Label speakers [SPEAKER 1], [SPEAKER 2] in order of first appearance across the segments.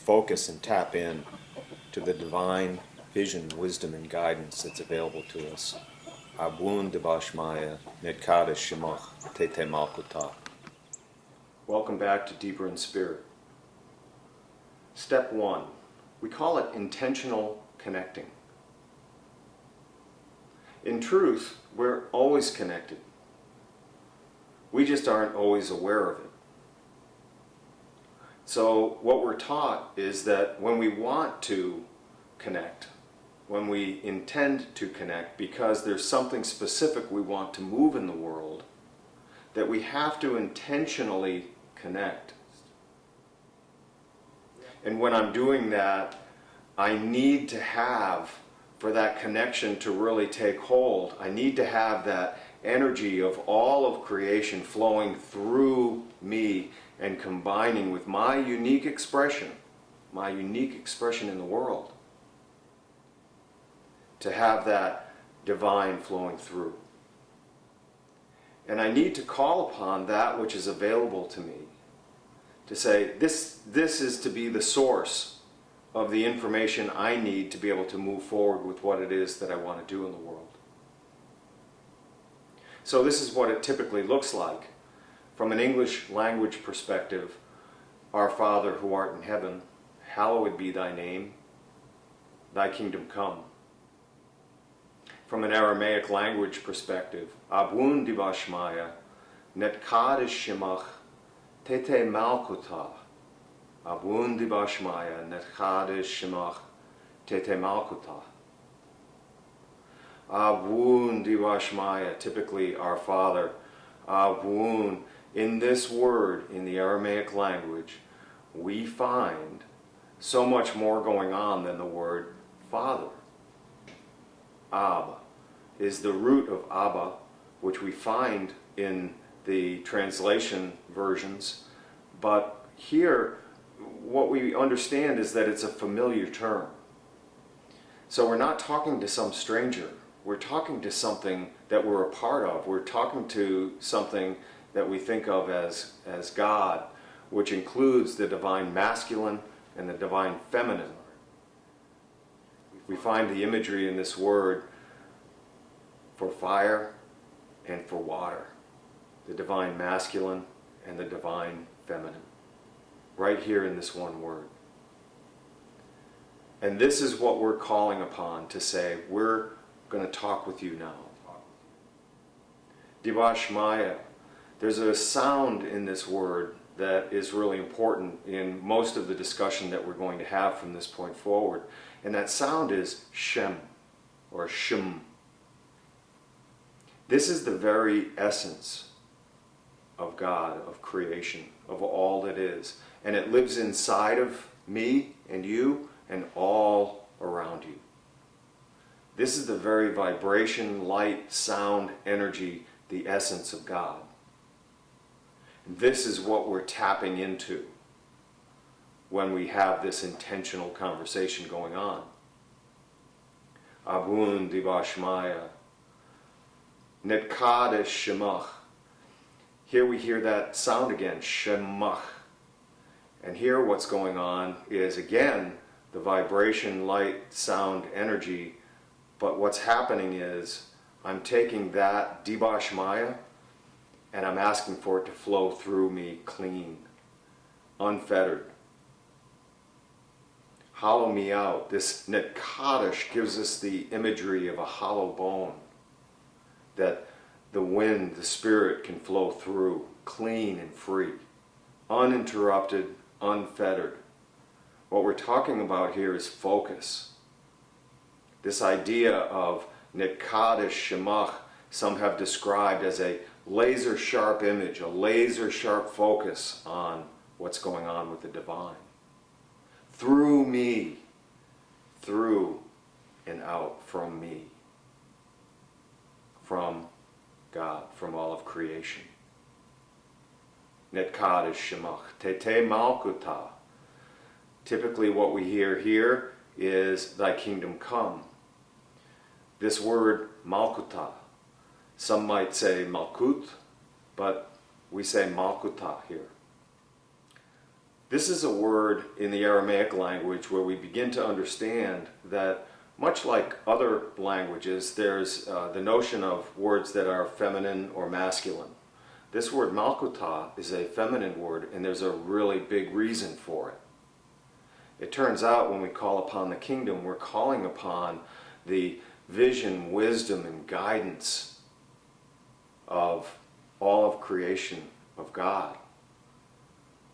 [SPEAKER 1] focus and tap in to the divine vision, wisdom, and guidance that's available to us. Abun Debashmaya, Nedkada Shemach, Tete Malkuta. Welcome back to Deeper in Spirit. Step 1. We call it intentional connecting. In truth, we're always connected. We just aren't always aware of it. So what we're taught is that when we want to connect, when we intend to connect because there's something specific we want to move in the world, that we have to intentionally connect. And when I'm doing that, I need to have, for that connection to really take hold, I need to have that energy of all of creation flowing through me and combining with my unique expression in the world, to have that divine flowing through. And I need to call upon that which is available to me, to say, this is to be the source of the information I need to be able to move forward with what it is that I want to do in the world. So this is what it typically looks like. From an English language perspective, Our Father who art in heaven, hallowed be thy name, thy kingdom come. From an Aramaic language perspective, Abun Dibashmaya, Netkadish Shemach, Tete Malkuta. Abun Dibashmaya, Netkadish Shemach, Tete Malkuta. Abun Dibashmaya, typically Our Father. Abun, in this word, in the Aramaic language, we find so much more going on than the word Father. Abba is the root of Abba, which we find in the translation versions. But here, what we understand is that it's a familiar term. So we're not talking to some stranger. We're talking to something that we're a part of. We're talking to something that we think of as God, which includes the divine masculine and the divine feminine. We find the imagery in this word for fire and for water, the divine masculine and the divine feminine, right here in this one word. And this is what we're calling upon to say, we're going to talk with you now. Dibashmaya, there's a sound in this word that is really important in most of the discussion that we're going to have from this point forward. And that sound is Shem, or Shum. This is the very essence of God, of creation, of all that is. And it lives inside of me and you and all around you. This is the very vibration, light, sound, energy, the essence of God. This is what we're tapping into when we have this intentional conversation going on. Abun Dibashmaya, Netkadish Shemach. Here we hear that sound again, Shemach. And here what's going on is, again, the vibration, light, sound, energy. But what's happening is, I'm taking that Dibashmaya and I'm asking for it to flow through me clean, unfettered. Hollow me out. This Netkadish gives us the imagery of a hollow bone, that the wind, the spirit can flow through, clean and free, uninterrupted, unfettered. What we're talking about here is focus. This idea of Netkadish Shemach, some have described as a laser-sharp image, a laser-sharp focus on what's going on with the divine. Through me, through and out from me, from God, from all of creation. Netkadish Shemach, Tete Malkuta. Typically what we hear here is thy kingdom come. This word Malkuta, some might say Malkut, but we say Malkuta here. This is a word in the Aramaic language where we begin to understand that, much like other languages, there's the notion of words that are feminine or masculine. This word Malkuta is a feminine word, and there's a really big reason for it. It turns out when we call upon the kingdom, we're calling upon the vision, wisdom, and guidance of all of creation of God.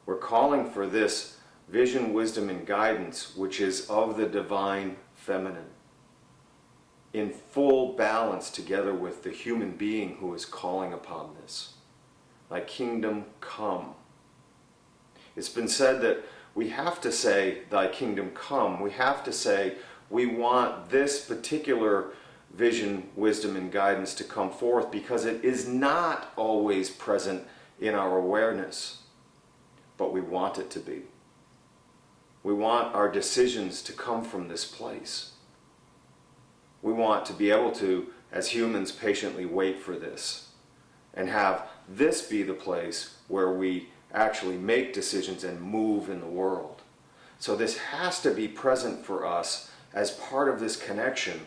[SPEAKER 1] We're calling for this vision, wisdom, and guidance, which is of the divine feminine, in full balance together with the human being who is calling upon this. Thy kingdom come. It's been said that we have to say, thy kingdom come. We have to say, we want this particular vision, wisdom, and guidance to come forth, because it is not always present in our awareness, but we want it to be. We want our decisions to come from this place. We want to be able to, as humans, patiently wait for this and have this be the place where we actually make decisions and move in the world. So this has to be present for us as part of this connection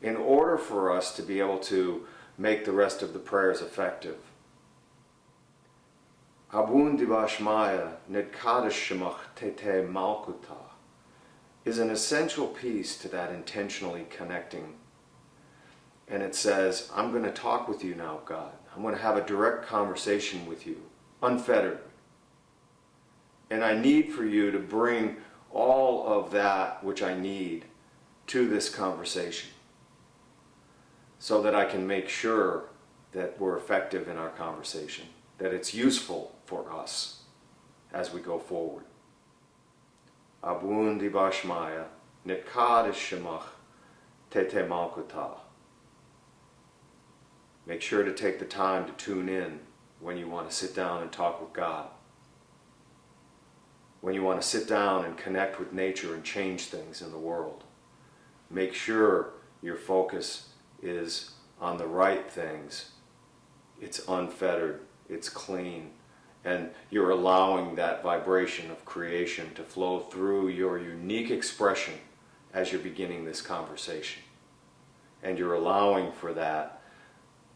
[SPEAKER 1] in order for us to be able to make the rest of the prayers effective. Abun Dibashmaya Nedkadash Shemach Tete Malkuta is an essential piece to that intentionally connecting. And it says, I'm going to talk with you now, God. I'm going to have a direct conversation with you, unfettered. And I need for you to bring all of that which I need to this conversation so that I can make sure that we're effective in our conversation, that it's useful for us as we go forward. Abun Dibashmaya Nitkadish Shemach Tete Malkuta. Make sure to take the time to tune in when you want to sit down and talk with God. When you want to sit down and connect with nature and change things in the world. Make sure your focus is on the right things. It's unfettered, it's clean, and you're allowing that vibration of creation to flow through your unique expression as you're beginning this conversation. And you're allowing for that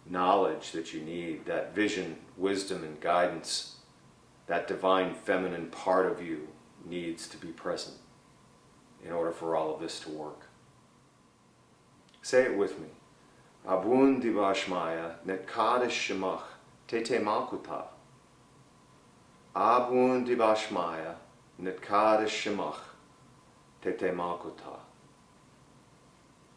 [SPEAKER 1] knowledge that you need, that vision, wisdom, and guidance, that divine feminine part of you needs to be present in order for all of this to work. Say it with me. Abun Dibashmaya Netkadish Shemach Tete Malkuta. Abun Dibashmaya Netkadish Shemach Tete Malkuta.